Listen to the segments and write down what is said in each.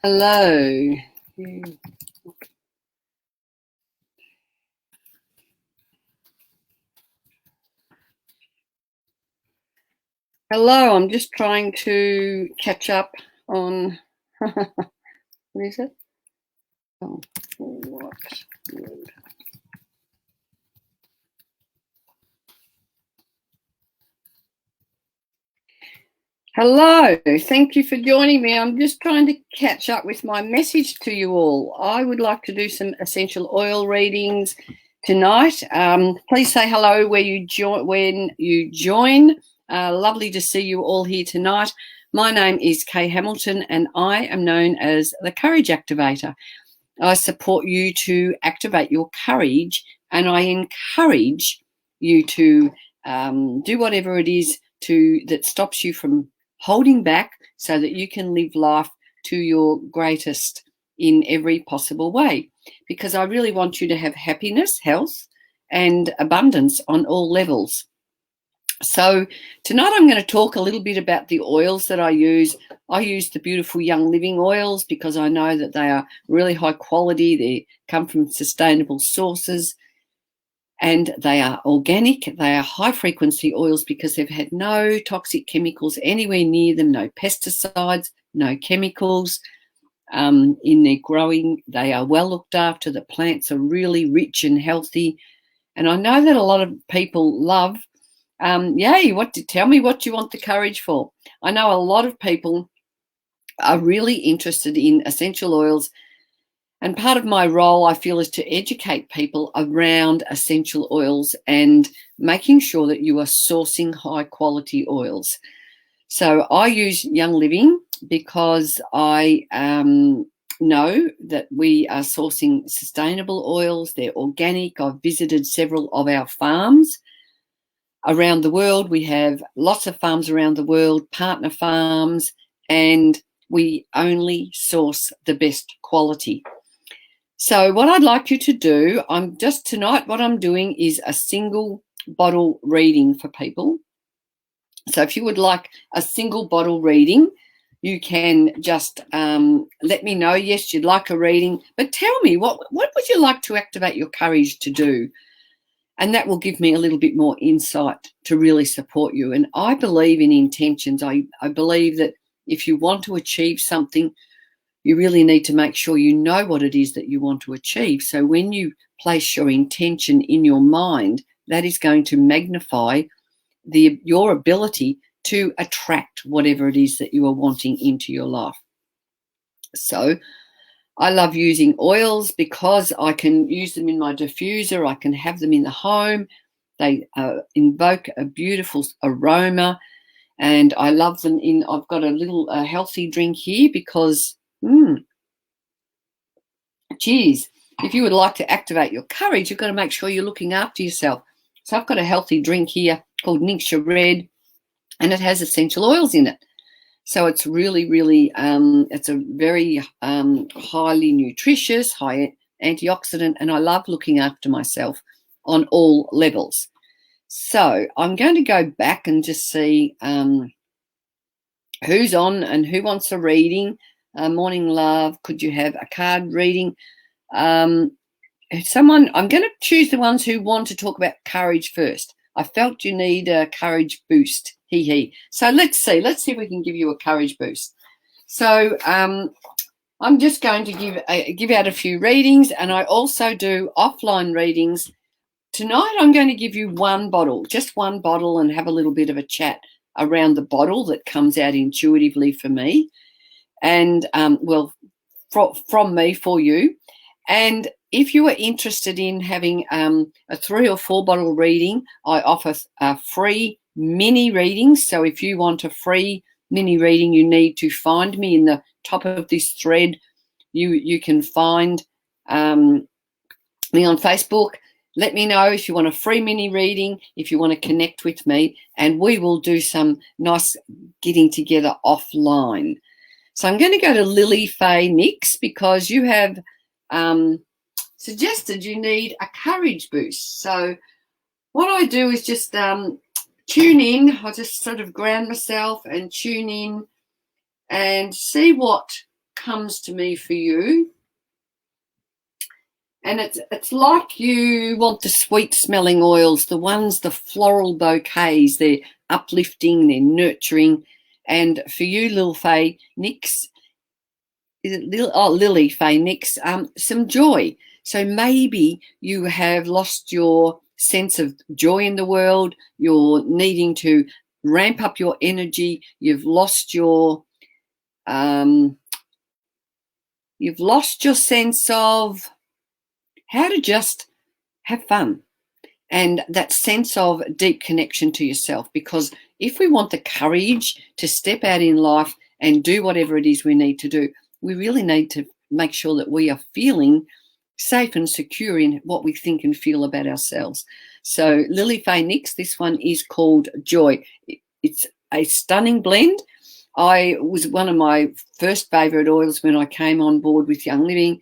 Hello. Hello, I'm just trying to catch up on what is it? Oh, what? Hello, thank you for joining me. I'm just trying to catch up with my message to you all. I would like to do some essential oil readings tonight. Please say hello where you join when you join. Lovely to see you all here tonight. My name is Kay Hamilton and I am known as the Courage Activator. I support you to activate your courage and I encourage you to do whatever it is that stops you from holding back so that you can live life to your greatest in every possible way. Because I really want you to have happiness, health, and abundance on all levels. So tonight I'm going to talk a little bit about the oils that I use. I use the beautiful Young Living oils because I know that they are really high quality. They come from sustainable sources and they are organic. They are high frequency oils because they've had no toxic chemicals anywhere near them, no pesticides, no chemicals in their growing. They are well looked after. The plants are really rich and healthy. And I know that a lot of people love tell me what you want the courage for. I know a lot of people are really interested in essential oils, and part of my role, I feel, is to educate people around essential oils and making sure that you are sourcing high quality oils. So I use Young Living because I know that we are sourcing sustainable oils. They're organic. I've visited several of our farms around the world. We have lots of farms around the world, partner farms, and we only source the best quality. So what I'd like you to do, tonight what I'm doing is a single bottle reading for people. So if you would like a single bottle reading, you can just let me know. Yes, you'd like a reading, but tell me what would you like to activate your courage to do? And that will give me a little bit more insight to really support you. And I believe in intentions. I believe that if you want to achieve something, you really need to make sure you know what it is that you want to achieve. So when you place your intention in your mind, that is going to magnify your ability to attract whatever it is that you are wanting into your life. So I love using oils because I can use them in my diffuser. I can have them in the home. They invoke a beautiful aroma, and I love them I've got a little healthy drink here because, geez, if you would like to activate your courage, you've got to make sure you're looking after yourself. So I've got a healthy drink here called Ningxia Red, and it has essential oils in it. So it's really, really, it's a very highly nutritious, high antioxidant, and I love looking after myself on all levels. So I'm going to go back and just see who's on and who wants a reading. Morning love, could you have a card reading? I'm going to choose the ones who want to talk about courage first. I felt you need a courage boost. So let's see if we can give you a courage boost. So I'm just going to give out a few readings, and I also do offline readings. Tonight I'm going to give you just one bottle, and have a little bit of a chat around the bottle that comes out intuitively for me, and from me for you. And if you are interested in having a 3 or 4 bottle reading, I offer free mini readings. So if you want a free mini reading, you need to find me in the top of this thread. You can find me on Facebook. Let me know if you want a free mini reading, if you want to connect with me, and we will do some nice getting together offline. So I'm going to go to Lily Faye Nix because you have suggested you need a courage boost. So what I do is just tune in. I just sort of ground myself and tune in and see what comes to me for you. And it's like you want the sweet smelling oils, the ones, the floral bouquets. They're uplifting, they're nurturing. And for you, Lil Faye Nix, Lily Faye Nix, some joy. So maybe you have lost your sense of joy in the world. You're needing to ramp up your energy. You've lost your sense of how to just have fun and that sense of deep connection to yourself. Because if we want the courage to step out in life and do whatever it is we need to do, we really need to make sure that we are feeling safe and secure in what we think and feel about ourselves. So Lily Faye Nix, this one is called Joy. It's a stunning blend. I was one of my first favourite oils when I came on board with Young Living,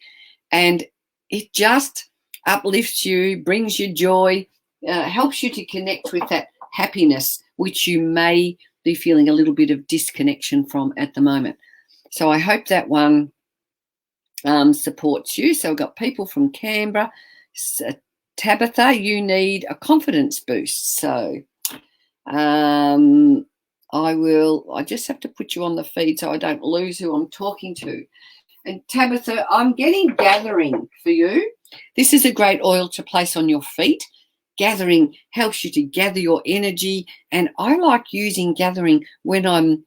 and it just uplifts you, brings you joy, helps you to connect with that happiness, which you may be feeling a little bit of disconnection from at the moment. So I hope that one supports you. So I've got people from Canberra. Tabitha, you need a confidence boost. So I just have to put you on the feed so I don't lose who I'm talking to. And Tabitha, I'm getting gathering for you. This is a great oil to place on your feet. Gathering helps you to gather your energy. And I like using gathering when I'm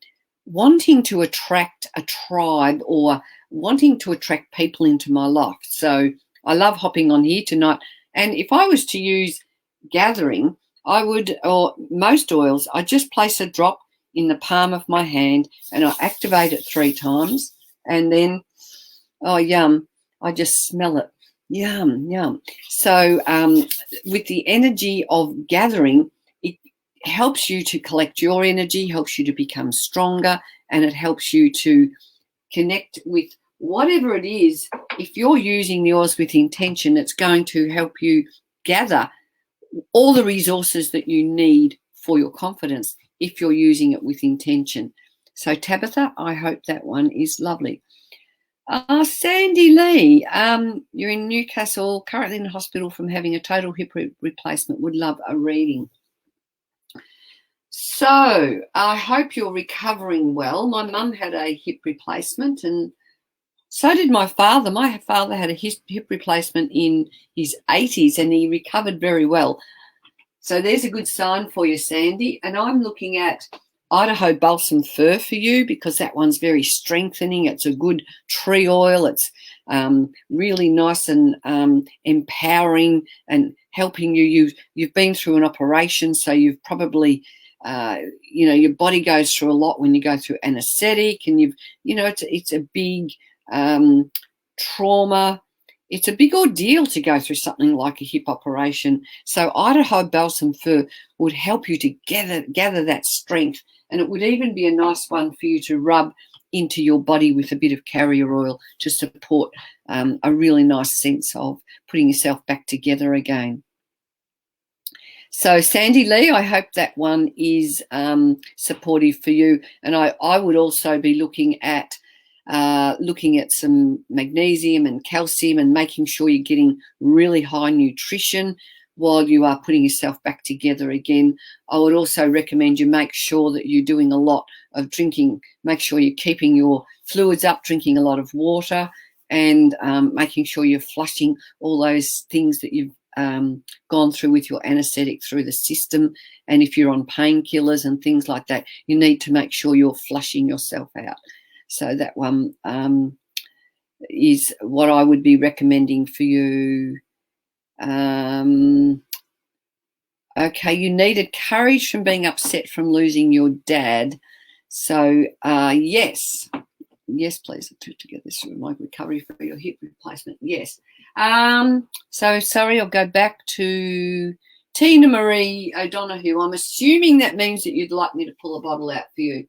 wanting to attract a tribe or wanting to attract people into my life. So I love hopping on here tonight. And if I was to use gathering, I would, or most oils, I just place a drop in the palm of my hand and I activate it 3 times. And then, oh, yum, I just smell it. Yum, yum. So with the energy of gathering, it helps you to collect your energy, helps you to become stronger, and it helps you to connect with whatever it is. If you're using the oils with intention, it's going to help you gather all the resources that you need for your confidence if you're using it with intention. So Tabitha, I hope that one is lovely. Sandy Lee, you're in Newcastle, currently in hospital from having a total hip replacement. Would love a reading. So I hope you're recovering well. My mum had a hip replacement and so did my father. My father had a hip replacement in his 80s and he recovered very well. So there's a good sign for you, Sandy. And I'm looking at Idaho Balsam Fir for you because that one's very strengthening. It's a good tree oil. It's really nice and empowering and helping you. You've been through an operation, so you've probably, your body goes through a lot when you go through anaesthetic, and it's a big trauma. It's a big ordeal to go through something like a hip operation. So Idaho Balsam Fir would help you to gather that strength, and it would even be a nice one for you to rub into your body with a bit of carrier oil to support a really nice sense of putting yourself back together again. So Sandy Lee, I hope that one is supportive for you. And I would also be looking at some magnesium and calcium and making sure you're getting really high nutrition while you are putting yourself back together again. I would also recommend you make sure that you're doing a lot of drinking. Make sure you're keeping your fluids up, drinking a lot of water, and making sure you're flushing all those things that you've gone through with your anaesthetic through the system. And if you're on painkillers and things like that, you need to make sure you're flushing yourself out. So that one is what I would be recommending for you. Okay, you needed courage from being upset from losing your dad. So yes, please, to get this through my recovery for your hip replacement. Yes. So sorry, I'll go back to Tina Marie O'Donoghue. I'm assuming that means that you'd like me to pull a bottle out for you.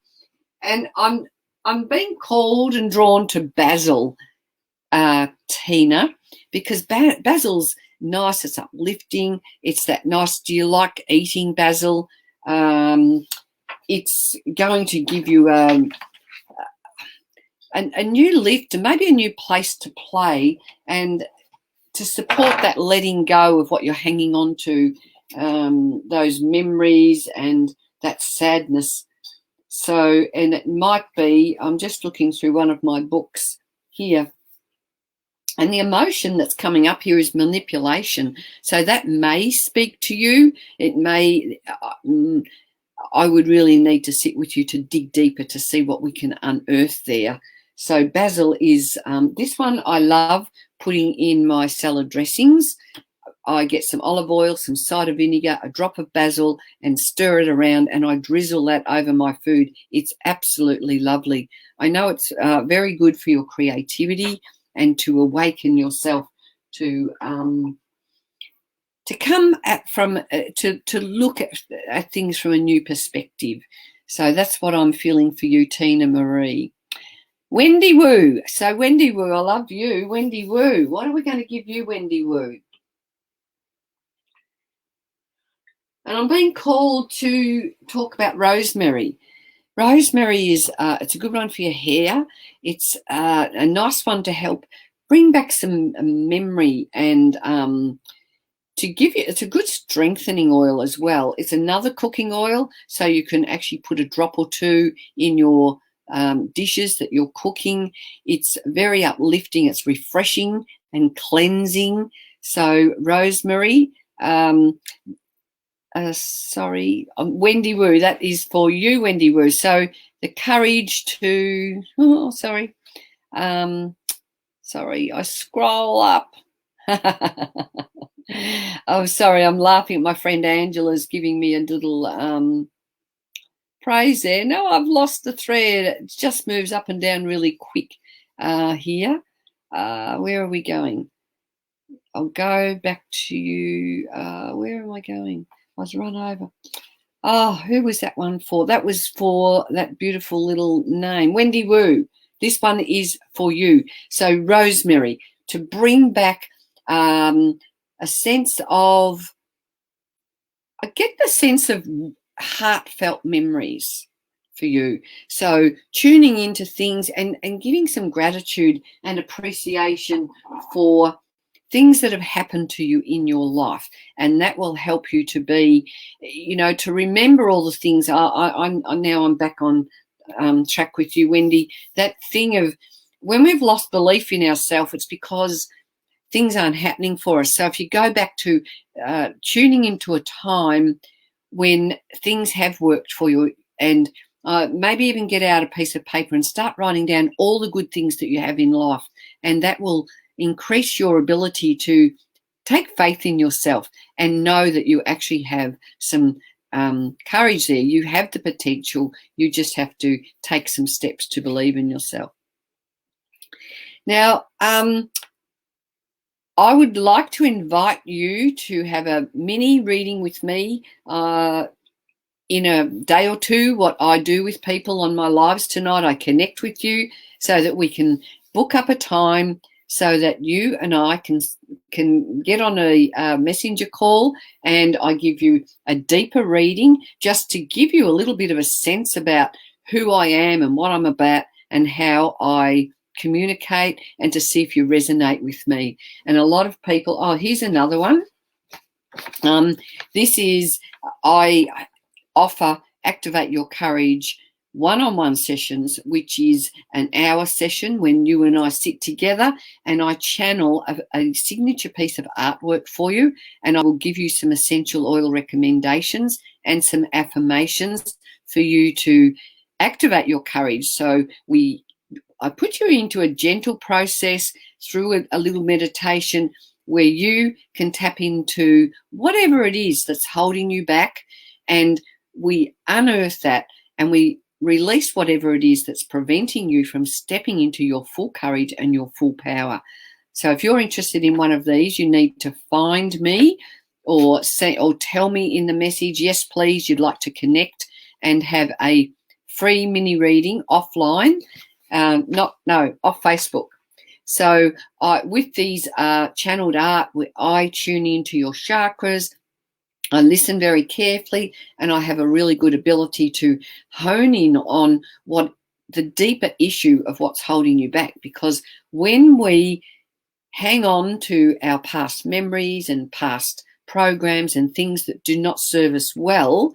And I'm being called and drawn to basil, Tina, because basil's nice. It's uplifting. It's that nice. Do you like eating basil? It's going to give you a new lift and maybe a new place to play, and to support that letting go of what you're hanging on to, those memories and that sadness. So, and it might be, I'm just looking through one of my books here, and the emotion that's coming up here is manipulation. So that may speak to you. It may, I would really need to sit with you to dig deeper to see what we can unearth there. So basil is, this one I love putting in my salad dressings. I get some olive oil, some cider vinegar, a drop of basil, and stir it around, and I drizzle that over my food. It's absolutely lovely. I know it's very good for your creativity and to awaken yourself to come at to look at things from a new perspective. So that's what I'm feeling for you, Tina Marie. Wendy Woo. So Wendy Woo, I love you. Wendy Woo. What are we going to give you, Wendy Woo? And I'm being called to talk about rosemary. Rosemary is, it's a good one for your hair. It's a nice one to help bring back some memory and to give you, it's a good strengthening oil as well. It's another cooking oil, so you can actually put a drop or two in your dishes that you're cooking. It's very uplifting. It's refreshing and cleansing. So rosemary, Wendy Woo, that is for you, Wendy Woo. So the courage to, I scroll up. Oh, sorry, I'm laughing at my friend Angela's giving me a little praise there. No, I've lost the thread. It just moves up and down really quick here. Where are we going? I'll go back to you. Where am I going? I was run over. Oh, who was that one for? That was for that beautiful little name, Wendy Woo. This one is for you. So rosemary, to bring back a sense of, I get the sense of heartfelt memories for you. So tuning into things and giving some gratitude and appreciation for things that have happened to you in your life, and that will help you to be, to remember all the things. I'm back on track with you, Wendy. That thing of when we've lost belief in ourselves, it's because things aren't happening for us. So if you go back to tuning into a time when things have worked for you, and maybe even get out a piece of paper and start writing down all the good things that you have in life, and that will increase your ability to take faith in yourself and know that you actually have some courage there. You have the potential. You just have to take some steps to believe in yourself. Now, I would like to invite you to have a mini reading with me in a day or two. What I do with people on my lives tonight, I connect with you so that we can book up a time so that you and I can get on a messenger call, and I give you a deeper reading just to give you a little bit of a sense about who I am and what I'm about and how I communicate, and to see if you resonate with me. And a lot of people, here's another one. This is, I offer Activate Your Courage one-on-one sessions, which is an hour session when you and I sit together and I channel a signature piece of artwork for you, and I will give you some essential oil recommendations and some affirmations for you to activate your courage. So I put you into a gentle process through a little meditation where you can tap into whatever it is that's holding you back, and we unearth that and we release whatever it is that's preventing you from stepping into your full courage and your full power. So if you're interested in one of these, you need to find me or tell me in the message, yes, please, you'd like to connect and have a free mini reading offline, off Facebook. So with these channeled art, I tune into your chakras. I listen very carefully, and I have a really good ability to hone in on what the deeper issue of what's holding you back. Because when we hang on to our past memories and past programs and things that do not serve us well,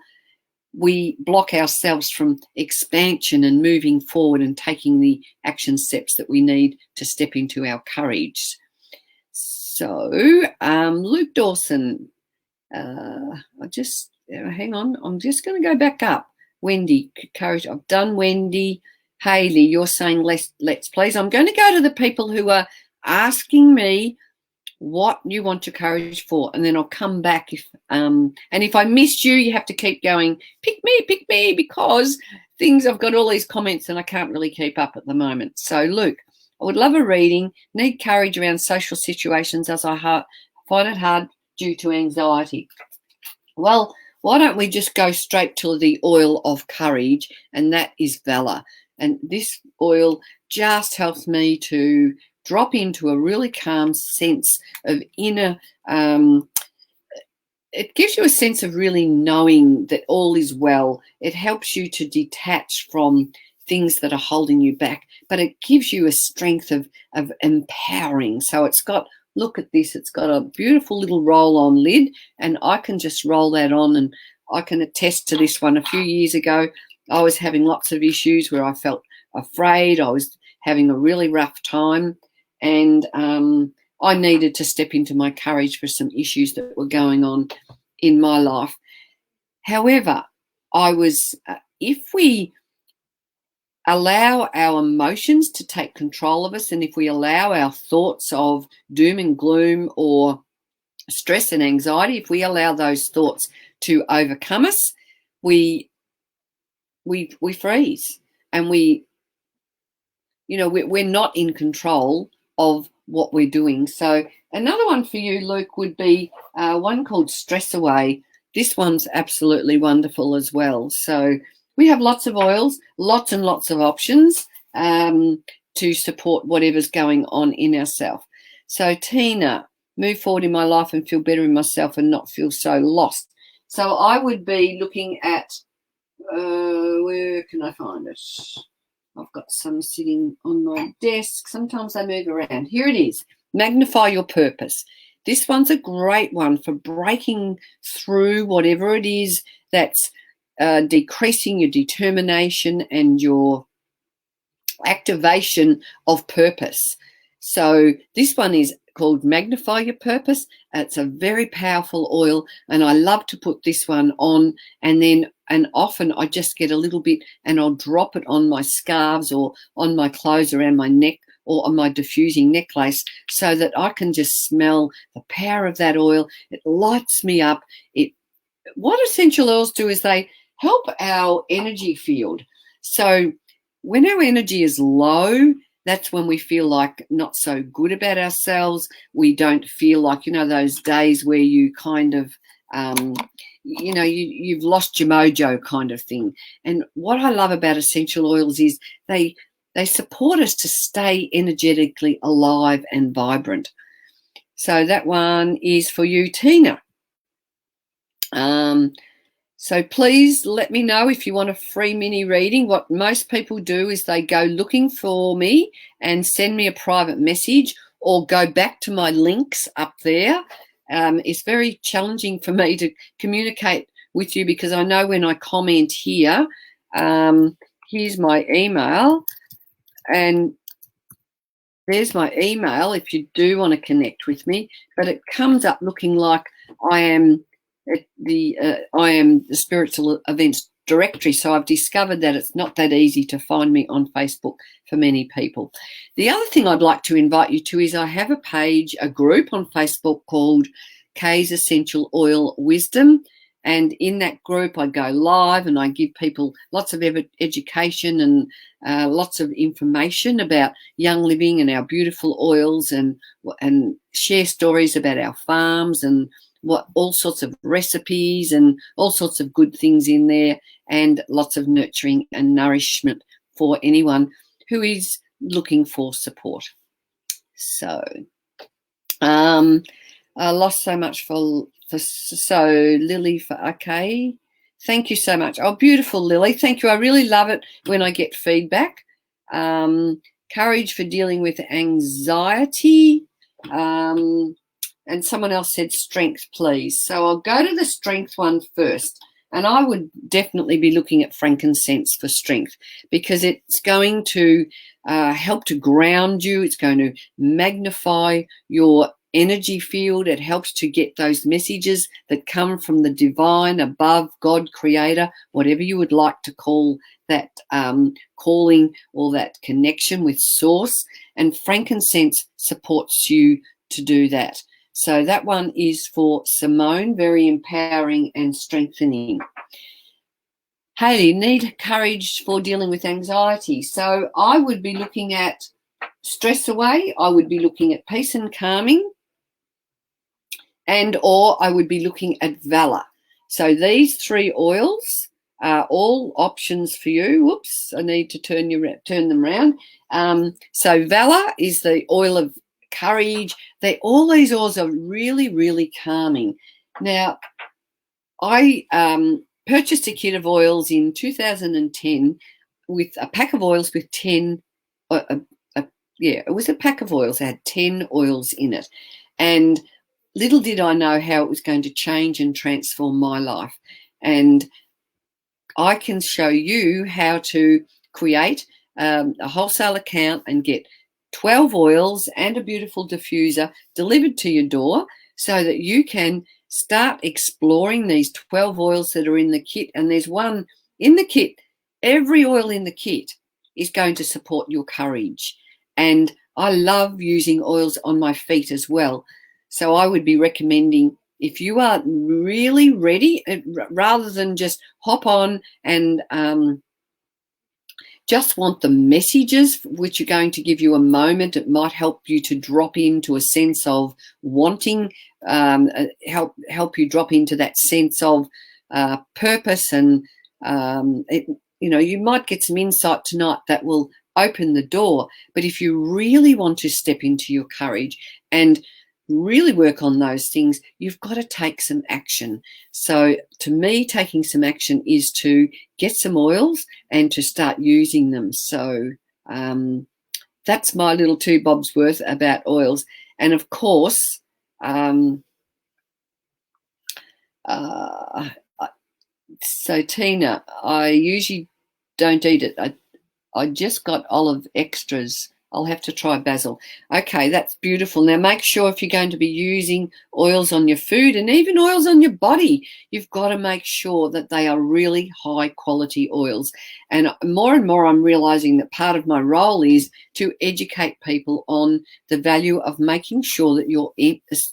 we block ourselves from expansion and moving forward and taking the action steps that we need to step into our courage. So, Luke Dawson, hang on, I'm just going to go back up. Wendy, courage, I've done Wendy. Hayley, you're saying let's please. I'm going to go to the people who are asking me what you want your courage for, and then I'll come back. And if I missed you, you have to keep going, pick me, because I've got all these comments and I can't really keep up at the moment. So Luke, I would love a reading. Need courage around social situations as I find it hard due to anxiety. Well, why don't we just go straight to the oil of courage, and that is valor. And this oil just helps me to drop into a really calm sense of inner, it gives you a sense of really knowing that all is well. It helps you to detach from things that are holding you back, but it gives you a strength of empowering. So it's got, look at this, it's got a beautiful little roll-on lid, and I can just roll that on, and I can attest to this one. A few years ago, I was having lots of issues where I felt afraid. I was having a really rough time, and I needed to step into my courage for some issues that were going on in my life. However, if we allow our emotions to take control of us, and if we allow our thoughts of doom and gloom or stress and anxiety, if we allow those thoughts to overcome us, we freeze, and we're not in control of what we're doing. So another one for you, Luke, would be one called Stress Away. This one's absolutely wonderful as well. So we have lots of oils, lots and lots of options to support whatever's going on in ourselves. So Tina, move forward in my life and feel better in myself and not feel so lost. So I would be looking at, where can I find it? I've got some sitting on my desk. Sometimes they move around. Here it is. Magnify your purpose. This one's a great one for breaking through whatever it is that's decreasing your determination and your activation of purpose. So this one is called Magnify Your Purpose. It's a very powerful oil, and I love to put this one on, and often I just get a little bit and I'll drop it on my scarves or on my clothes around my neck or on my diffusing necklace, so that I can just smell the power of that oil. It lights me up. What essential oils do is they help our energy field. So when our energy is low, that's when we feel like not so good about ourselves. We don't feel like, those days where you kind of, you've lost your mojo kind of thing. And what I love about essential oils is they support us to stay energetically alive and vibrant. So that one is for you, Tina. So please let me know if you want a free mini reading. What most people do is they go looking for me and send me a private message or go back to my links up there. It's very challenging for me to communicate with you because I know when I comment here, here's my email, and there's my email if you do want to connect with me, but it comes up looking like I am the Spiritual Events Directory. So I've discovered that it's not that easy to find me on Facebook for many people. The other thing I'd like to invite you to is I have a group on Facebook called Kay's Essential Oil Wisdom. And in that group, I go live and I give people lots of education and lots of information about Young Living and our beautiful oils, and share stories about our farms and all sorts of recipes and all sorts of good things in there, and lots of nurturing and nourishment for anyone who is looking for support. So I lost so much so Lily, okay. Thank you so much. Oh, beautiful, Lily. Thank you. I really love it when I get feedback. Courage for dealing with anxiety. And someone else said strength, please. So I'll go to the strength one first. And I would definitely be looking at frankincense for strength, because it's going to help to ground you. It's going to magnify your energy field. It helps to get those messages that come from the divine, above, God, creator, whatever you would like to call that calling or that connection with source. And frankincense supports you to do that. So that one is for Simone, very empowering and strengthening. Hayley, need courage for dealing with anxiety. So I would be looking at stress away. I would be looking at peace and calming, and or I would be looking at valor. So these three oils are all options for you. Whoops, I need to turn them around. So valor is the oil of courage. All these oils are really, really calming. Now, I purchased a kit of oils in 2010 with a pack of oils with 10. It was a pack of oils. It had 10 oils in it, and little did I know how it was going to change and transform my life. And I can show you how to create a wholesale account and get 12 oils and a beautiful diffuser delivered to your door, so that you can start exploring these 12 oils that are in the kit. And there's one in the kit. Every oil in the kit is going to support your courage. And I love using oils on my feet as well. So I would be recommending, if you are really ready, rather than just hop on and just want the messages, which are going to give you a moment, it might help you to drop into a sense of wanting, help you drop into that sense of purpose, and you might get some insight tonight that will open the door. But if you really want to step into your courage and really work on those things, you've got to take some action. So to me, taking some action is to get some oils and to start using them. So that's my little 2 bobs worth about oils. And of course, so Tina, I usually don't eat it. I just got olive extras. I'll have to try basil. Okay, that's beautiful. Now make sure, if you're going to be using oils on your food and even oils on your body, you've got to make sure that they are really high quality oils. And more I'm realizing that part of my role is to educate people on the value of making sure that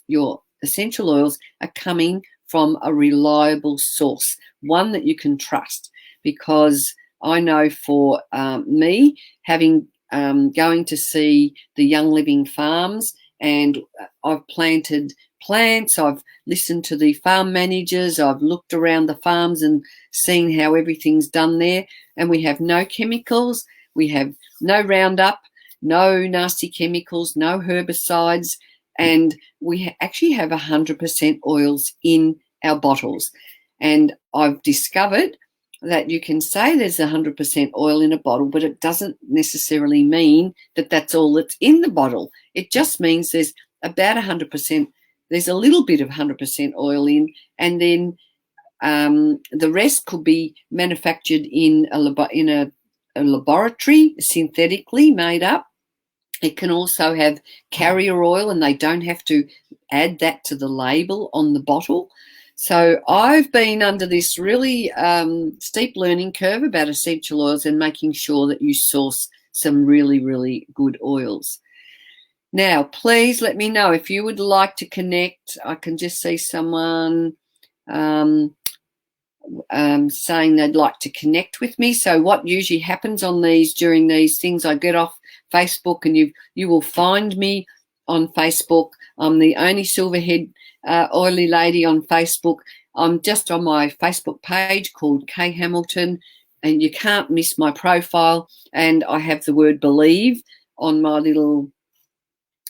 your essential oils are coming from a reliable source, one that you can trust. Because I know for me, having going to see the Young Living Farms, and I've planted plants, I've listened to the farm managers, I've looked around the farms and seen how everything's done there, and we have no chemicals, we have no Roundup, no nasty chemicals, no herbicides, and we actually have 100% oils in our bottles. And I've discovered that you can say there's 100% oil in a bottle, but it doesn't necessarily mean that that's all that's in the bottle. It just means there's about 100%, there's a little bit of 100% oil in, and then the rest could be manufactured in a laboratory, synthetically made up. It can also have carrier oil, and they don't have to add that to the label on the bottle. So I've been under this really steep learning curve about essential oils and making sure that you source some really, really good oils. Now, please let me know if you would like to connect. I can just see someone saying they'd like to connect with me. So what usually happens during these things, I get off Facebook, and you will find me on Facebook. I'm the only Silverhead oily lady on Facebook. I'm just on my Facebook page called Kay Hamilton, and you can't miss my profile. And I have the word believe on my little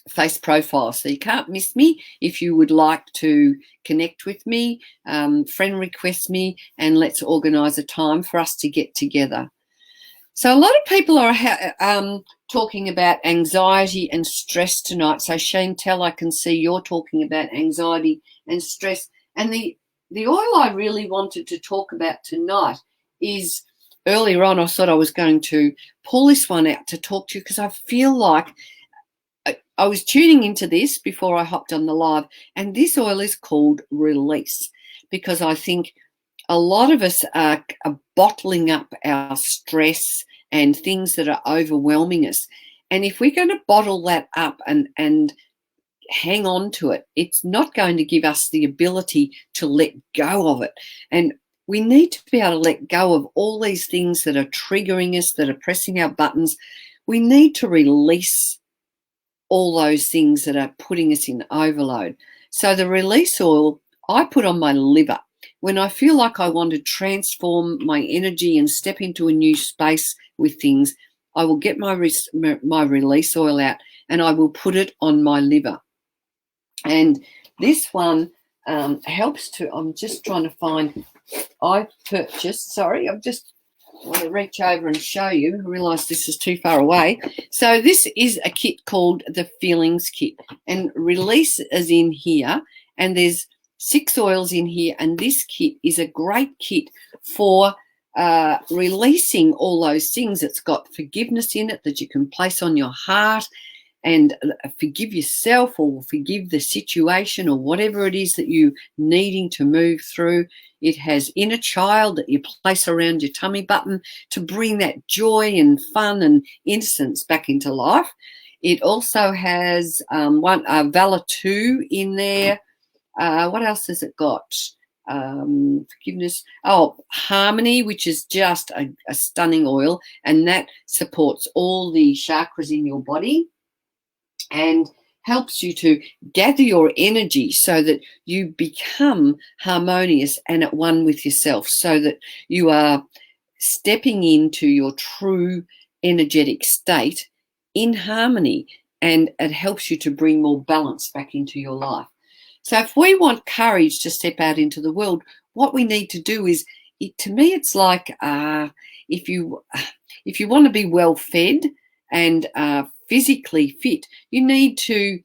face profile, so you can't miss me. If you would like to connect with me, friend request me, and let's organise a time for us to get together. So a lot of people are talking about anxiety and stress tonight. So Chantel, I can see you're talking about anxiety and stress. And the oil I really wanted to talk about tonight is, earlier on I thought I was going to pull this one out to talk to you, because I feel like I was tuning into this before I hopped on the live, and this oil is called Release, because I think a lot of us are bottling up our stress and things that are overwhelming us. And if we're going to bottle that up and hang on to it, it's not going to give us the ability to let go of it. And we need to be able to let go of all these things that are triggering us, that are pressing our buttons. We need to release all those things that are putting us in overload. So the release oil I put on my liver. When I feel like I want to transform my energy and step into a new space with things, I will get my release oil out and I will put it on my liver. And this one helps to, I'm just trying to find, I purchased, sorry, I've just want to reach over and show you. I realise this is too far away. So this is a kit called the Feelings Kit, and Release is in here, and there's 6 oils in here, and this kit is a great kit for releasing all those things. It's got forgiveness in it that you can place on your heart and forgive yourself or forgive the situation or whatever it is that you're needing to move through. It has inner child that you place around your tummy button to bring that joy and fun and innocence back into life. It also has Valor 2 in there. What else has it got? Forgiveness. Oh, Harmony, which is just a stunning oil, and that supports all the chakras in your body and helps you to gather your energy so that you become harmonious and at one with yourself, so that you are stepping into your true energetic state in harmony, and it helps you to bring more balance back into your life. So if we want courage to step out into the world, what we need to do is, to me, it's like if you want to be well fed and physically fit, you need to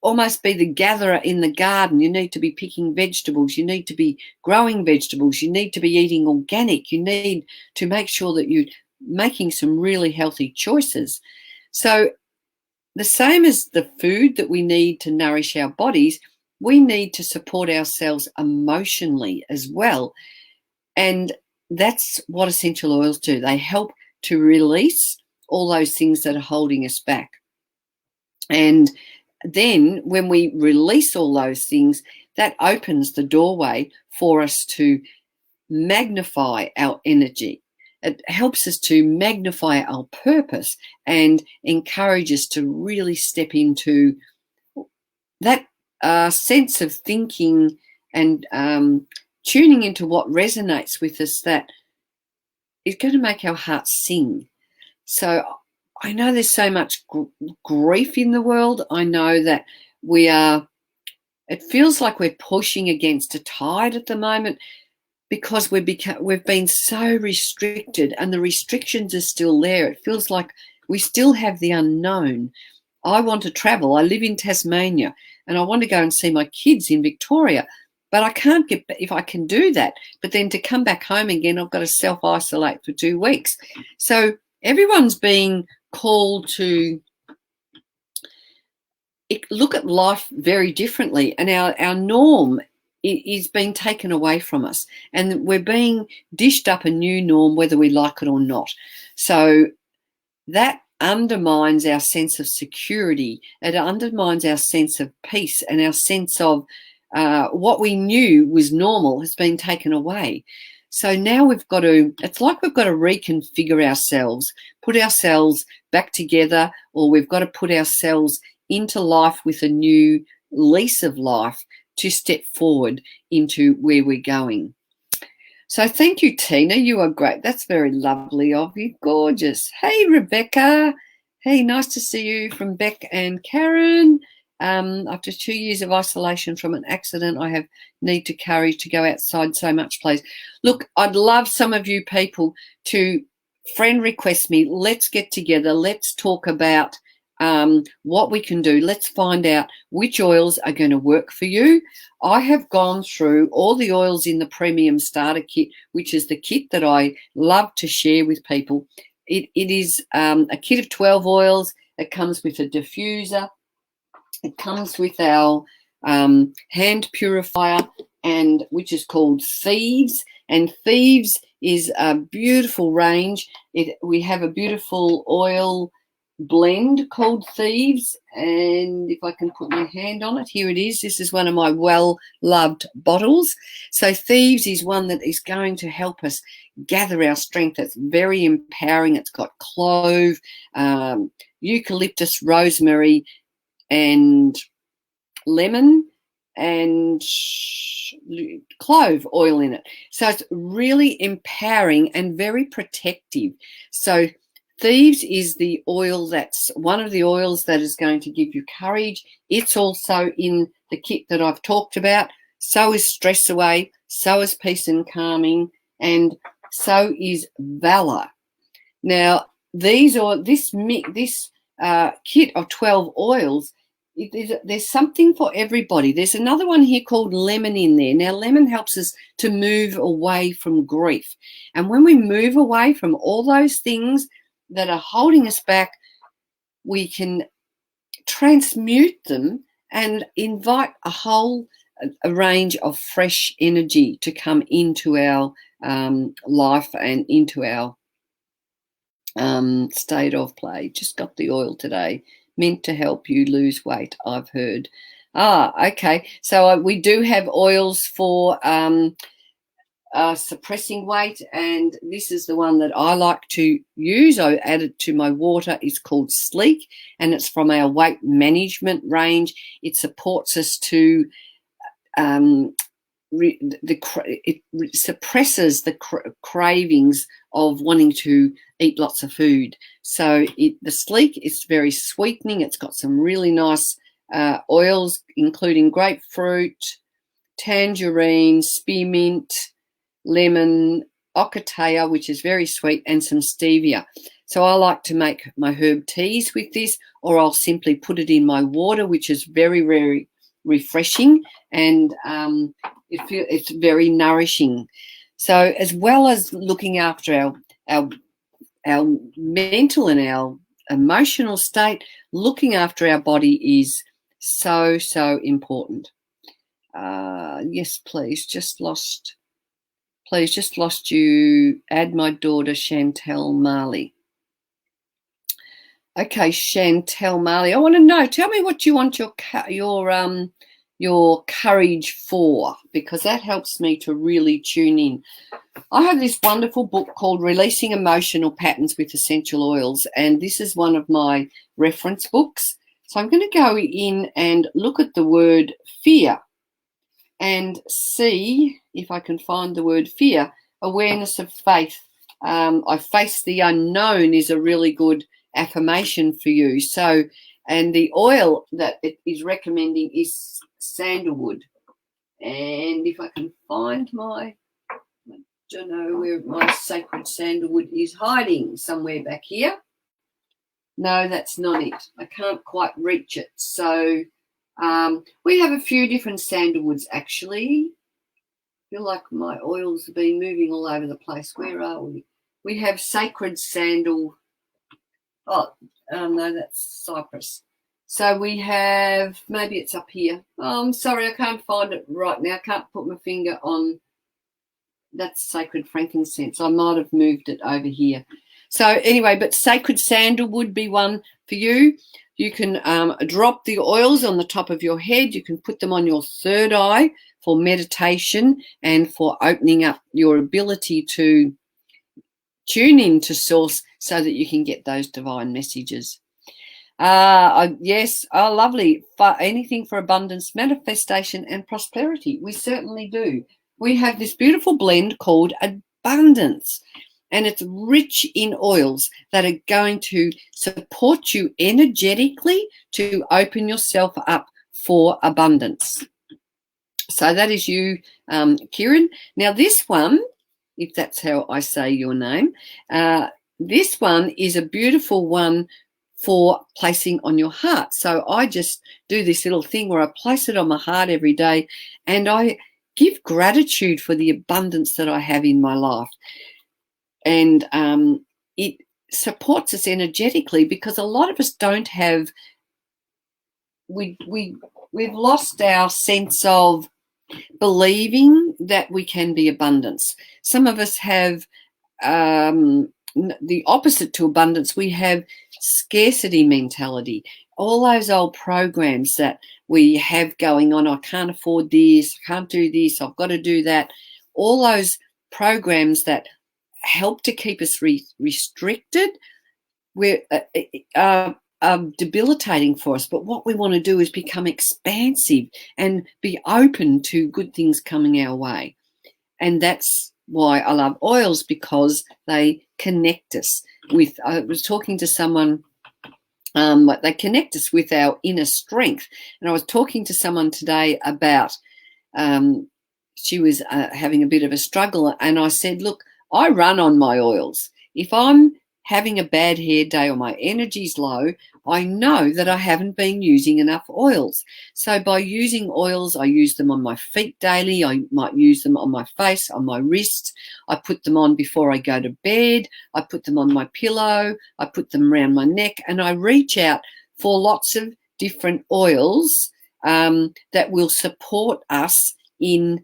almost be the gatherer in the garden. You need to be picking vegetables. You need to be growing vegetables. You need to be eating organic. You need to make sure that you're making some really healthy choices. So the same as the food that we need to nourish our bodies, we need to support ourselves emotionally as well. And that's what essential oils do. They help to release all those things that are holding us back. And then when we release all those things, that opens the doorway for us to magnify our energy. It helps us to magnify our purpose and encourage us to really step into that sense of thinking and tuning into what resonates with us, that is going to make our hearts sing. So I know there's so much grief in the world. I know that it feels like we're pushing against a tide at the moment, because we've been so restricted, and the restrictions are still there. It feels like we still have the unknown. I want to travel. I live in Tasmania and I want to go and see my kids in Victoria, but I can't get, if I can do that, but then to come back home again, I've got to self-isolate for 2 weeks. So everyone's being called to look at life very differently, and our norm is being taken away from us, and we're being dished up a new norm whether we like it or not. So that undermines our sense of security. It undermines our sense of peace, and our sense of what we knew was normal has been taken away. So now it's like we've got to reconfigure ourselves, put ourselves back together, or we've got to put ourselves into life with a new lease of life to step forward into where we're going. So thank you, Tina. You are great. That's very lovely of you. Gorgeous. Hey, Rebecca. Hey, nice to see you from Beck and Karen. After 2 years of isolation from an accident, I have need to courage to go outside so much, please. Look, I'd love some of you people to friend request me. Let's get together. Let's talk about what we can do. Let's find out which oils are going to work for you. I have gone through all the oils in the Premium Starter Kit, which is the kit that I love to share with people. It is a kit of 12 oils. It comes with a diffuser. It comes with our hand purifier, and which is called Thieves. And Thieves is a beautiful range. We have a beautiful oil blend called Thieves, and if I can put my hand on it, here it is. This is one of my well-loved bottles. So Thieves is one that is going to help us gather our strength. It's very empowering. It's got clove, eucalyptus, rosemary, and lemon and clove oil in it. So it's really empowering and very protective. So Thieves is the oil that's one of the oils that is going to give you courage. It's also in the kit that I've talked about. So is Stress Away, so is Peace and Calming, and so is Valor. Now, this kit of 12 oils, there's something for everybody. There's another one here called Lemon in there. Now, lemon helps us to move away from grief. And when we move away from all those things that are holding us back, we can transmute them and invite a range of fresh energy to come into our life and into our state of play. Just got the oil today, meant to help you lose weight, I've heard. Okay. So we do have oils for suppressing weight, and this is the one that I like to use. I add it to my water. It's called Sleek, and it's from our weight management range. It supports us to it suppresses the cravings of wanting to eat lots of food. So the Sleek is very sweetening. It's got some really nice oils, including grapefruit, tangerine, spearmint, lemon, ocotea, which is very sweet, and some stevia. So I like to make my herb teas with this, or I'll simply put it in my water, which is very, very refreshing, and it's very nourishing. So as well as looking after our mental and our emotional state, looking after our body is so, so important. Yes, please. Just lost you. Add my daughter Chantel Marley. Okay, Chantel Marley. I want to know. Tell me what you want your courage for, because that helps me to really tune in. I have this wonderful book called Releasing Emotional Patterns with Essential Oils, and this is one of my reference books. So I'm going to go in and look at the word fear and see if I can find the word fear. Awareness of faith. I face the unknown is a really good affirmation for you. So, and the oil that it is recommending is sandalwood. And if I can find I don't know where my sacred sandalwood is hiding, somewhere back here. No, that's not it. I can't quite reach it. So we have a few different sandalwoods, actually. I feel like my oils have been moving all over the place. Where are we? We have sacred sandal. Oh, no, that's cypress. So we have, maybe it's up here. Oh, I'm sorry, I can't find it right now. I can't put my finger on. That's sacred frankincense. I might have moved it over here. So anyway, but sacred sandalwood be one for you. You can drop the oils on the top of your head. You can put them on your third eye for meditation and for opening up your ability to tune into source so that you can get those divine messages. Yes, lovely. Anything for abundance, manifestation, and prosperity. We certainly do. We have this beautiful blend called Abundance. and it's rich in oils that are going to support you energetically to open yourself up for abundance. So that is you, Kieran. Now this one, if that's how I say your name, this one is a beautiful one for placing on your heart. So I just do this little thing where I place it on my heart every day, and I give gratitude for the abundance that I have in my life. And it supports us energetically, because a lot of us don't have, we've lost our sense of believing that we can be abundance. Some of us have the opposite to abundance. We have scarcity mentality. All those old programs that we have going on, I can't afford this, I can't do this, I've got to do that. All those programs that help to keep us restricted, debilitating for us. But what we want to do is become expansive and be open to good things coming our way. And that's why I love oils, because they connect us with, I was talking to someone, they connect us with our inner strength. And I was talking to someone today about, she was having a bit of a struggle, and I said, look, I run on my oils. If I'm having a bad hair day or my energy's low, I know that I haven't been using enough oils. So by using oils, I use them on my feet daily. I might use them on my face, on my wrists. I put them on before I go to bed. I put them on my pillow. I put them around my neck, and I reach out for lots of different oils that will support us in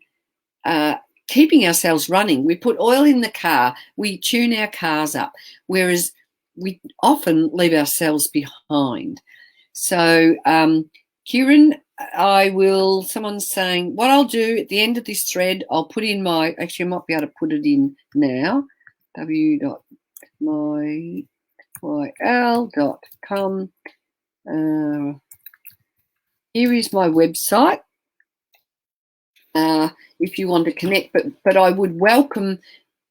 keeping ourselves running. We put oil in the car, we tune our cars up, whereas we often leave ourselves behind. So, Kieran, someone's saying, what I'll do at the end of this thread, I'll put in actually I might be able to put it in now, w.myl.com. Here is my website. If you want to connect, but I would welcome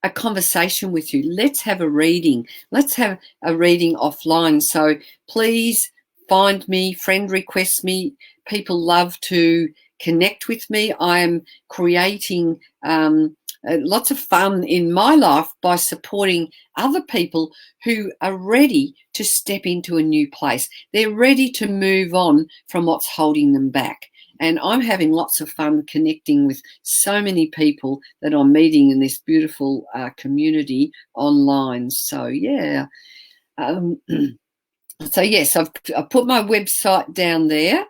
a conversation with you. Let's have a reading. Let's have a reading offline. So please find me, friend request me. People love to connect with me. I am creating lots of fun in my life by supporting other people who are ready to step into a new place. They're ready to move on from what's holding them back. And I'm having lots of fun connecting with so many people that I'm meeting in this beautiful community online. So, yeah. So, yes, I've put my website down there,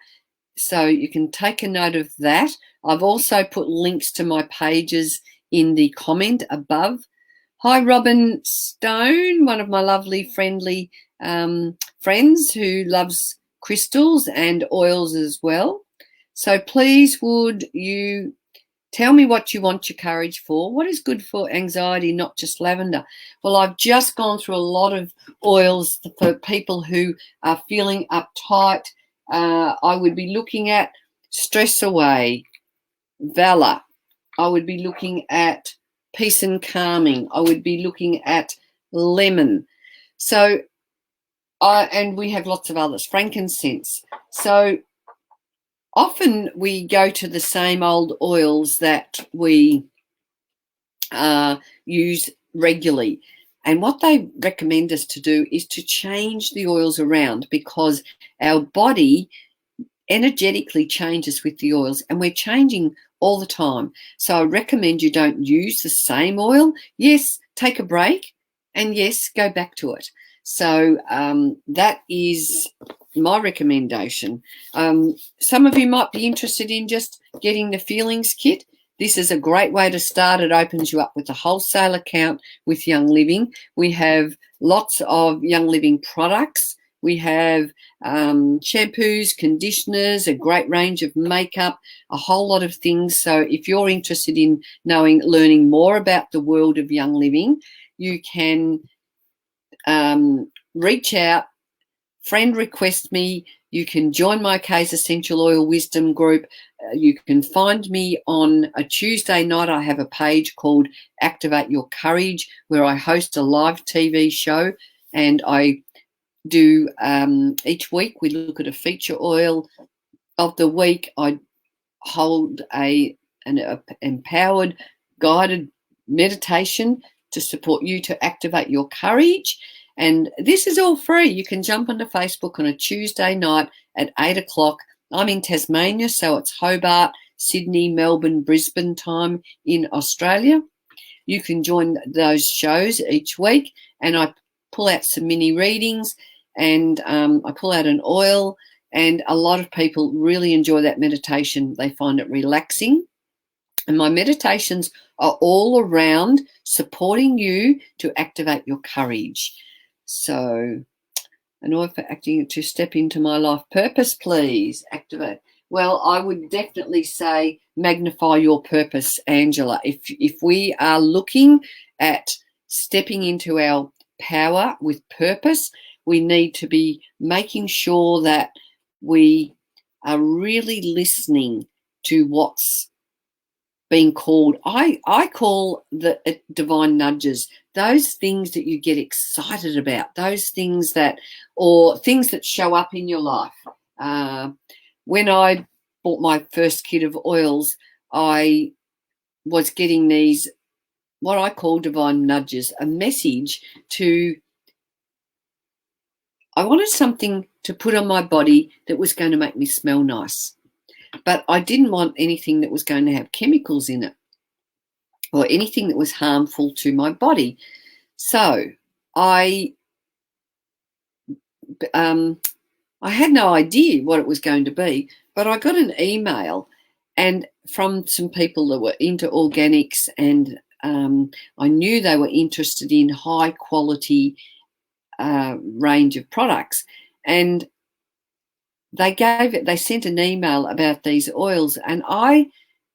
so you can take a note of that. I've also put links to my pages in the comment above. Hi, Robin Stone, one of my lovely, friendly friends who loves crystals and oils as well. So please, would you tell me what you want your courage for? What is good for anxiety, not just lavender? Well, I've just gone through a lot of oils for people who are feeling uptight. I would be looking at Stress Away, Valor. I would be looking at Peace and Calming. I would be looking at Lemon. So, and we have lots of others, frankincense. So, often we go to the same old oils that we use regularly. And what they recommend us to do is to change the oils around, because our body energetically changes with the oils, and we're changing all the time. So I recommend you don't use the same oil. Yes, take a break, and yes, go back to it. So that is my recommendation. Some of you might be interested in just getting the Feelings Kit. This is a great way to start. It opens you up with a wholesale account with Young Living. We have lots of Young Living products. We have shampoos, conditioners, a great range of makeup, a whole lot of things. So if you're interested in learning more about the world of Young Living, you can reach out, friend request me, You can join my Kay's Essential Oil Wisdom group. You can find me on a Tuesday night. I have a page called Activate Your Courage, where I host a live TV show, and I do each week we look at a feature oil of the week. I hold an empowered, guided meditation to support you to activate your courage. And this is all free. You can jump onto Facebook on a Tuesday night at 8 o'clock. I'm in Tasmania, so it's Hobart, Sydney, Melbourne, Brisbane time in Australia. You can join those shows each week, and I pull out some mini readings, and I pull out an oil, and a lot of people really enjoy that meditation. They find it relaxing. And my meditations are all around supporting you to activate your courage. So, an oil for acting to step into my life purpose, please. Activate. Well, I would definitely say magnify your purpose, Angela. If we are looking at stepping into our power with purpose, we need to be making sure that we are really listening to what's being called. I call the divine nudges, those things that you get excited about, those things that, or things that show up in your life. When I bought my first kit of oils, I was getting these, what I call divine nudges, a message to, I wanted something to put on my body that was going to make me smell nice. But I didn't want anything that was going to have chemicals in it or anything that was harmful to my body. So I had no idea what it was going to be, but I got an email and from some people that were into organics, and I knew they were interested in high quality range of products, and they sent an email about these oils, and I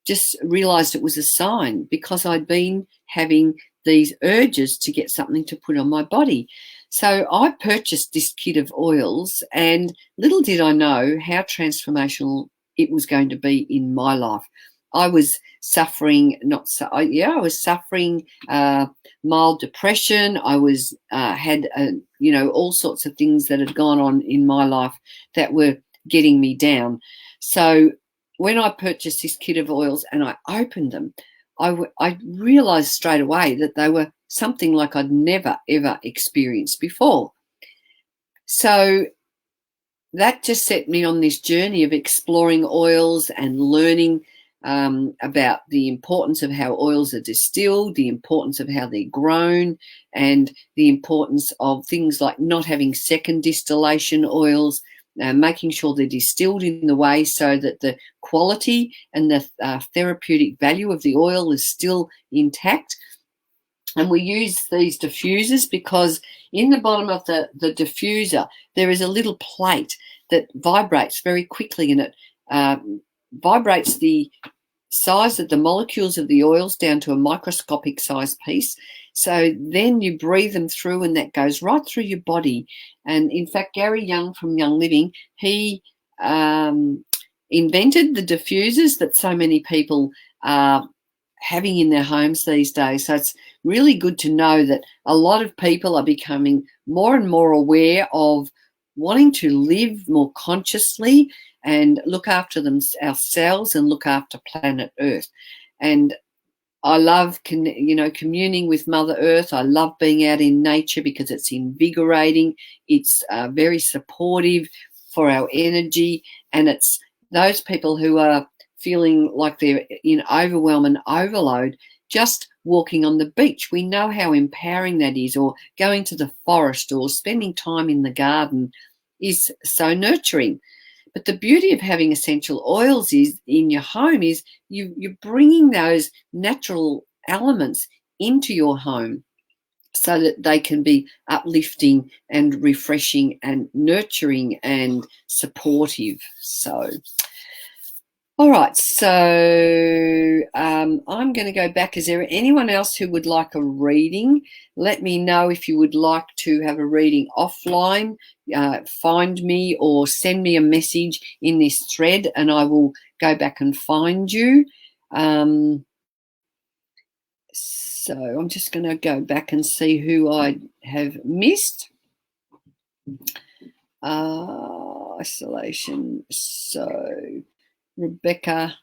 just realized it was a sign, because I'd been having these urges to get something to put on my body. So I purchased this kit of oils, and little did I know how transformational it was going to be in my life. I was suffering, I was suffering mild depression. I was had all sorts of things that had gone on in my life that were getting me down. So when I purchased this kit of oils and I opened them, I realized straight away that they were something like I'd never, ever experienced before. So that just set me on this journey of exploring oils and learning about the importance of how oils are distilled, the importance of how they're grown, and the importance of things like not having second distillation oils, making sure they're distilled in the way so that the quality and the therapeutic value of the oil is still intact. And we use these diffusers because in the bottom of the diffuser, there is a little plate that vibrates very quickly, and it vibrates the size of the molecules of the oils down to a microscopic size piece. So then you breathe them through, and that goes right through your body. And in fact, Gary Young from Young Living, he invented the diffusers that so many people are having in their homes these days. So it's really good to know that a lot of people are becoming more and more aware of wanting to live more consciously and look after ourselves and look after planet Earth. And I love, communing with Mother Earth. I love being out in nature because it's invigorating. It's very supportive for our energy. And it's those people who are feeling like they're in overwhelm and overload, just walking on the beach. We know how empowering that is, or going to the forest or spending time in the garden is so nurturing. But the beauty of having essential oils is in your home is you're bringing those natural elements into your home so that they can be uplifting and refreshing and nurturing and supportive. So All right, so I'm going to go back. Is there anyone else who would like a reading? Let me know if you would like to have a reading offline. Find me or send me a message in this thread and I will go back and find you. So I'm just going to go back and see who I have missed. Isolation. So Rebecca,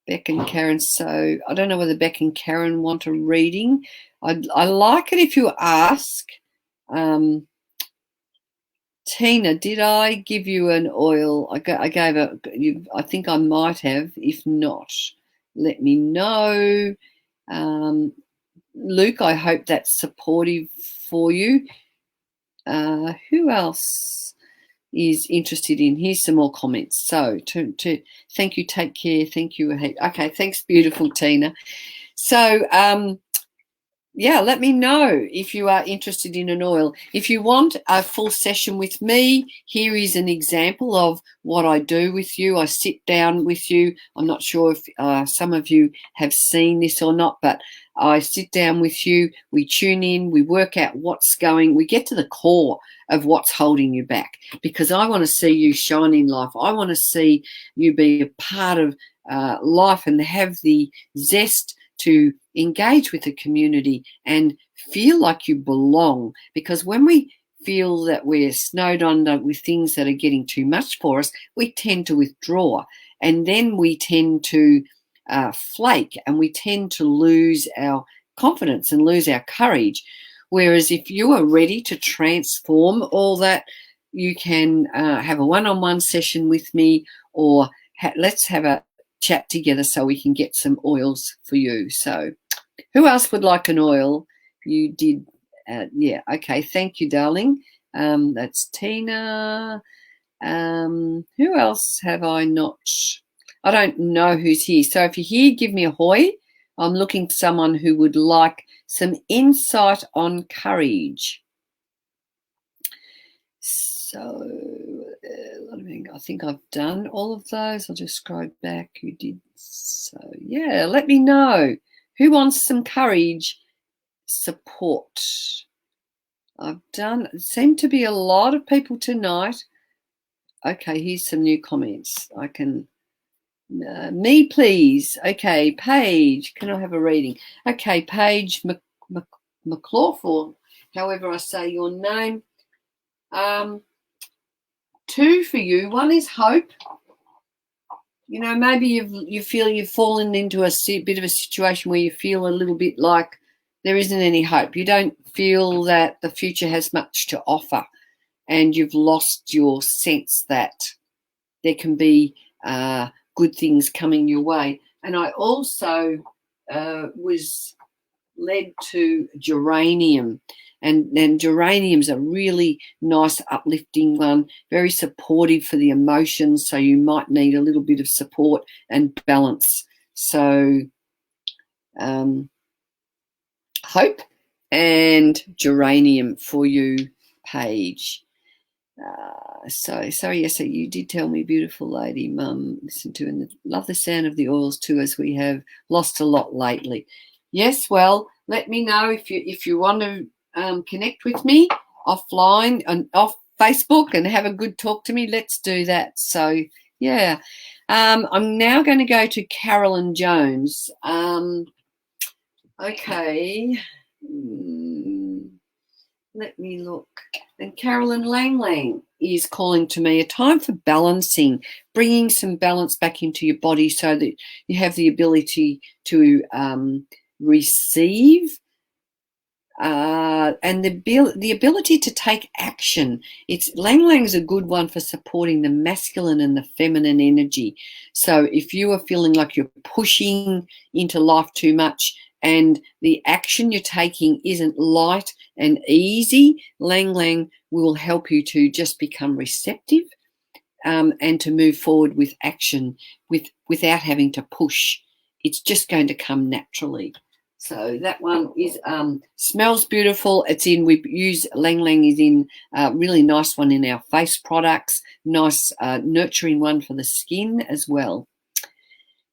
Beck and Karen. So I don't know whether Beck and Karen want a reading. I like it if you ask. Tina, did I give you an oil? I gave a. I think I might have. If not, let me know. Luke, I hope that's supportive for you. Who else is interested in? Here's some more comments. So thank you, take care, thank you. Okay, thanks, beautiful Tina. So yeah, let me know if you are interested in an oil. If you want a full session with me, here is an example of what I do with you. I sit down with you. I'm not sure if some of you have seen this or not, but I sit down with you. We tune in. We work out what's going. We get to the core of what's holding you back, because I want to see you shine in life. I want to see you be a part of life and have the zest to engage with the community and feel like you belong. Because when we feel that we're snowed under with things that are getting too much for us, we tend to withdraw, and then we tend to flake, and we tend to lose our confidence and lose our courage. Whereas if you are ready to transform all that, you can have a one-on-one session with me, or let's have a chat together so we can get some oils for you. So who else would like an oil? You did. Yeah. Okay. Thank you, darling. That's Tina. Who else have I not? I don't know who's here. So if you're here, give me a hoy. I'm looking for someone who would like some insight on courage. So I think I've done all of those. I'll just scroll back. You did. So yeah, let me know who wants some courage support. I've done. It seemed to be a lot of people tonight. Okay, here's some new comments. I can. Me, please. Okay, Paige. Can I have a reading? Okay, Paige McClough, or however I say your name. 2 for you. 1 is hope. You know, maybe you feel you've fallen into a bit of a situation where you feel a little bit like there isn't any hope. You don't feel that the future has much to offer, and you've lost your sense that there can be good things coming your way. And I also was led to geranium. And geranium's a really nice uplifting one, very supportive for the emotions, so you might need a little bit of support and balance. So hope and geranium for you, Paige. Sorry, yes, you did tell me, beautiful lady, Mum, listen to and love the sound of the oils too, as we have lost a lot lately. Yes, well, let me know if you want to connect with me offline and off Facebook and have a good talk to me. Let's do that. So yeah, I'm now going to go to Carolyn Jones. Okay, let me look. And Carolyn Lang is calling to me, a time for balancing, bringing some balance back into your body so that you have the ability to receive and the ability to take action. Lang is a good one for supporting the masculine and the feminine energy. So if you are feeling like you're pushing into life too much and the action you're taking isn't light and easy, Lang will help you to just become receptive and to move forward with action without having to push. It's just going to come naturally. So that one is smells beautiful. We use Lang is in a really nice one in our face products. Nice nurturing one for the skin as well.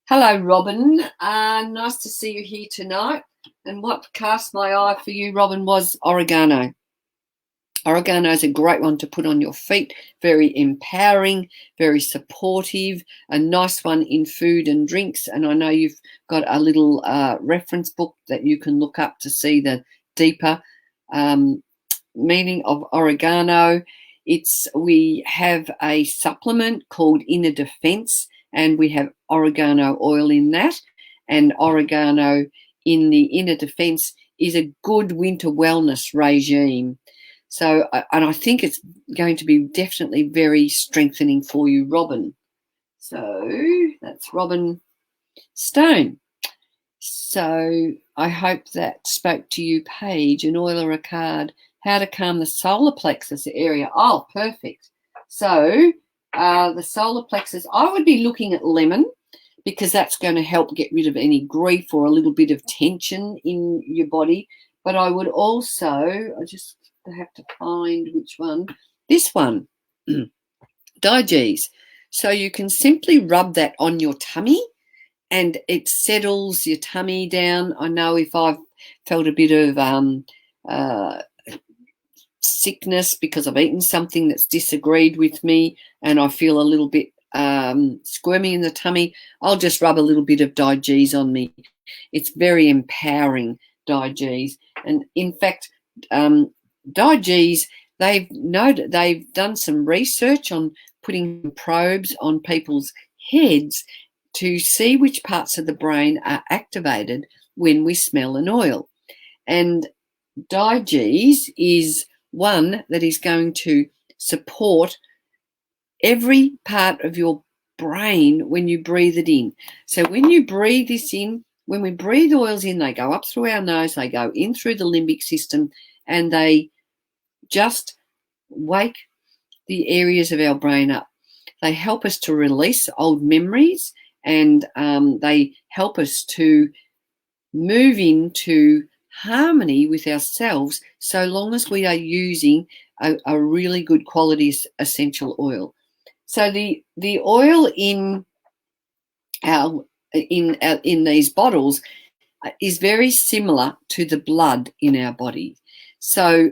Hello, Robin. Nice to see you here tonight. And what cast my eye for you, Robin, was oregano. Oregano is a great one to put on your feet. Very empowering, very supportive, a nice one in food and drinks. And I know you've got a little reference book that you can look up to see the deeper meaning of oregano. We have a supplement called Inner Defense, and we have oregano oil in that. And oregano in the Inner Defense is a good winter wellness regime. So, and I think it's going to be definitely very strengthening for you, Robin. So that's Robin Stone. So I hope that spoke to you, Paige, an oil or a card. How to calm the solar plexus area. Oh, perfect. So the solar plexus, I would be looking at lemon because that's going to help get rid of any grief or a little bit of tension in your body. But I would also, I just have to find which one. This one, Digees. So you can simply rub that on your tummy and it settles your tummy down. I know if I've felt a bit of sickness because I've eaten something that's disagreed with me and I feel a little bit squirmy in the tummy, I'll just rub a little bit of Digees on me. It's very empowering, Digees. And in fact, Digees, they've done some research on putting probes on people's heads to see which parts of the brain are activated when we smell an oil. And Digees is one that is going to support every part of your brain when you breathe it in. So when you breathe this in, when we breathe oils in, they go up through our nose, they go in through the limbic system, and they just wake the areas of our brain up. They help us to release old memories, and they help us to move into harmony with ourselves so long as we are using a really good quality essential oil. So the oil in these bottles is very similar to the blood in our body. So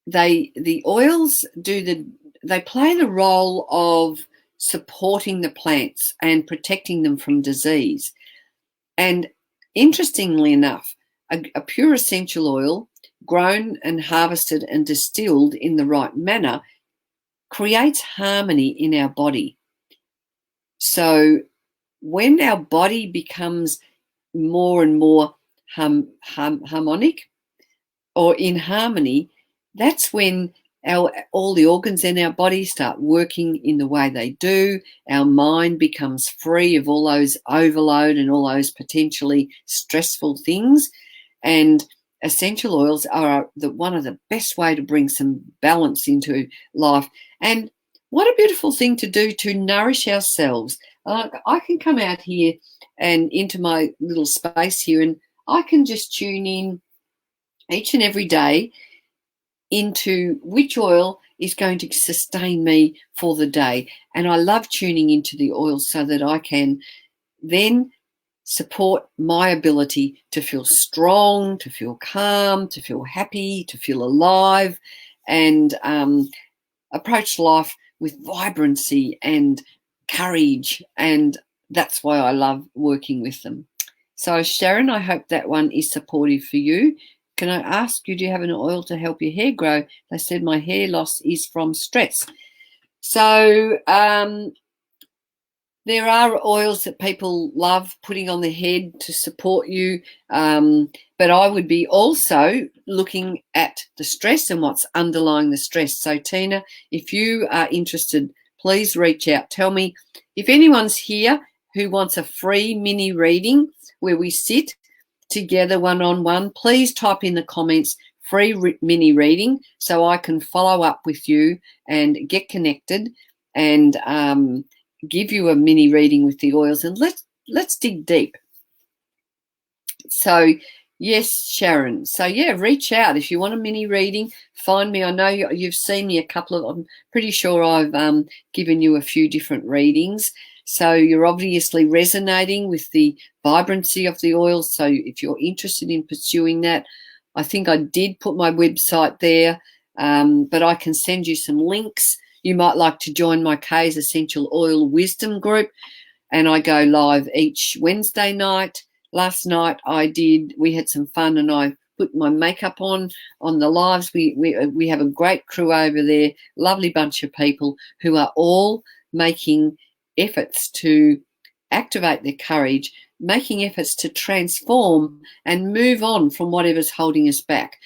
the oils they play the role of supporting the plants and protecting them from disease. And interestingly enough, a pure essential oil grown and harvested and distilled in the right manner creates harmony in our body. So when our body becomes more and more harmonic or in harmony, that's when all the organs in our body start working in the way they do. Our mind becomes free of all those overload and all those potentially stressful things. And essential oils are one of the best way to bring some balance into life. And what a beautiful thing to do to nourish ourselves. I can come out here and into my little space here, and I can just tune in each and every day into which oil is going to sustain me for the day. And I love tuning into the oils so that I can then support my ability to feel strong, to feel calm, to feel happy, to feel alive, and approach life with vibrancy and courage. And that's why I love working with them. So Sharon, I hope that one is supportive for you. Can I ask you, do you have an oil to help your hair grow? They said my hair loss is from stress. So there are oils that people love putting on their head to support you. But I would be also looking at the stress and what's underlying the stress. So Tina, if you are interested, please reach out. Tell me if anyone's here who wants a free mini reading where we sit together one-on-one, please type in the comments free mini reading so I can follow up with you and get connected and give you a mini reading with the oils, and let's dig deep. So yes, Sharon. So yeah, reach out if you want a mini reading. Find me. I know you've seen me a couple of. I'm pretty sure I've given you a few different readings. So you're obviously resonating with the vibrancy of the oil. So if you're interested in pursuing that, I think I did put my website there, but I can send you some links. You might like to join my Kay's Essential Oil Wisdom group, and I go live each Wednesday night. Last night we had some fun, and I put my makeup on the lives. We have a great crew over there, lovely bunch of people who are all making efforts to activate their courage, making efforts to transform and move on from whatever's holding us back.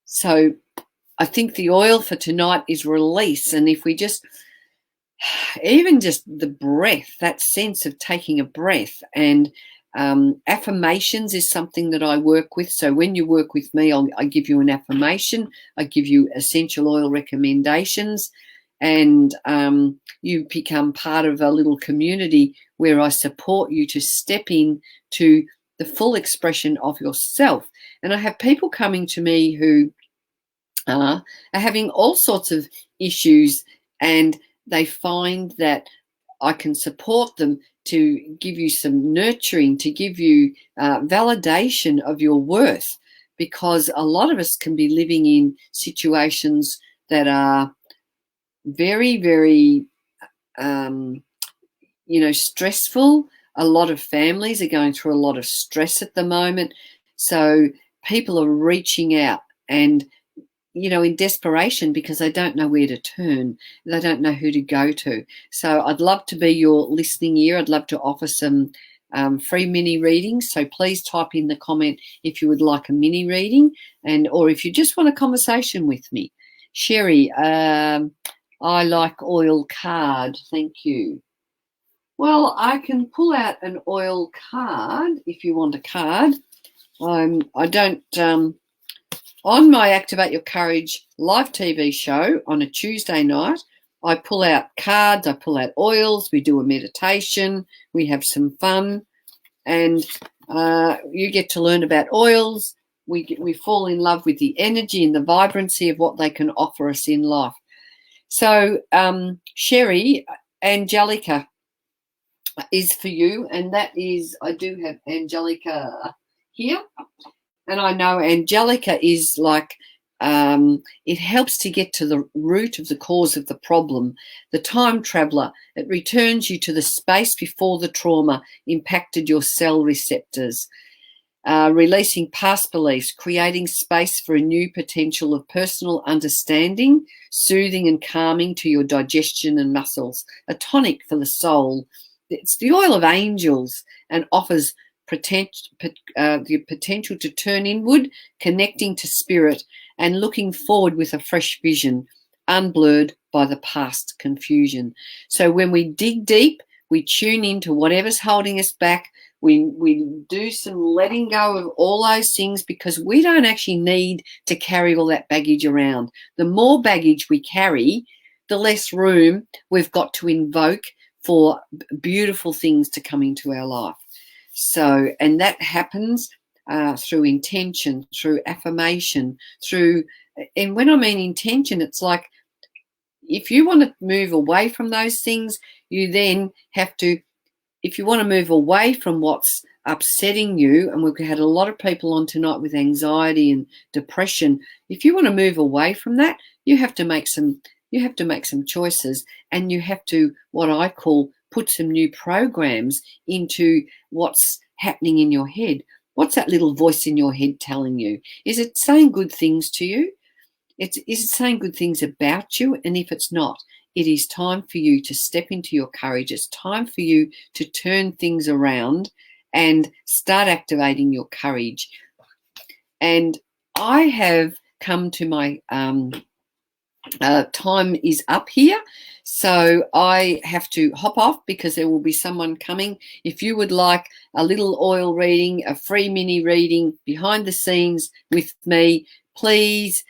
So I think the oil for tonight is release. And if we just, even just the breath, that sense of taking a breath, and affirmations is something that I work with. So when you work with me, I give you an affirmation, I give you essential oil recommendations, and you become part of a little community where I support you to step in to the full expression of yourself. And I have people coming to me who are having all sorts of issues, and they find that I can support them to give you some nurturing, to give you validation of your worth, because a lot of us can be living in situations that are very, very, stressful. A lot of families are going through a lot of stress at the moment. So people are reaching out and, in desperation, because they don't know where to turn. They don't know who to go to. So I'd love to be your listening ear. I'd love to offer some free mini readings. So please type in the comment if you would like a mini reading, or if you just want a conversation with me. Sherry, I like oil card. Thank you. Well, I can pull out an oil card if you want a card. I don't... On my Activate Your Courage live TV show on a Tuesday night, I pull out cards, I pull out oils, we do a meditation, we have some fun, and you get to learn about oils. We fall in love with the energy and the vibrancy of what they can offer us in life. So, Sherry, Angelica is for you, and that is, I do have Angelica here. And I know Angelica is like, it helps to get to the root of the cause of the problem. The time traveler, it returns you to the space before the trauma impacted your cell receptors, releasing past beliefs, creating space for a new potential of personal understanding, soothing and calming to your digestion and muscles, a tonic for the soul. It's the oil of angels and offers the potential to turn inward, connecting to spirit, and looking forward with a fresh vision, unblurred by the past confusion. So when we dig deep, we tune into whatever's holding us back. We do some letting go of all those things, because we don't actually need to carry all that baggage around. The more baggage we carry, the less room we've got to invoke for beautiful things to come into our life. So, and that happens through intention, through affirmation, and when I mean intention, it's like, if you want to move away from those things, you then have to, if you want to move away from what's upsetting you, and we've had a lot of people on tonight with anxiety and depression, if you want to move away from that, you have to make some choices, and you have to, what I call, put some new programs into what's happening in your head. What's that little voice in your head telling you? Is it saying good things to you? Is it saying good things about you? And if it's not, it is time for you to step into your courage. It's time for you to turn things around and start activating your courage. And I have come to my time is up here, so I have to hop off because there will be someone coming. If you would like a little oil reading, a free mini reading behind the scenes with me, please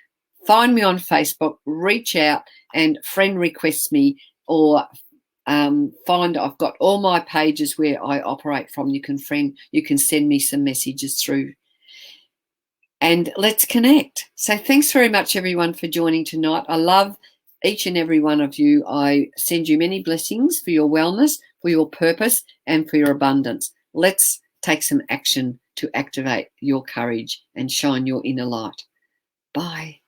find me on Facebook, reach out and friend request me, or I've got all my pages where I operate from. You can send me some messages through, and let's connect. So thanks very much, everyone, for joining tonight. I love each and every one of you. I send you many blessings for your wellness, for your purpose and for your abundance. Let's take some action to activate your courage and shine your inner light. Bye.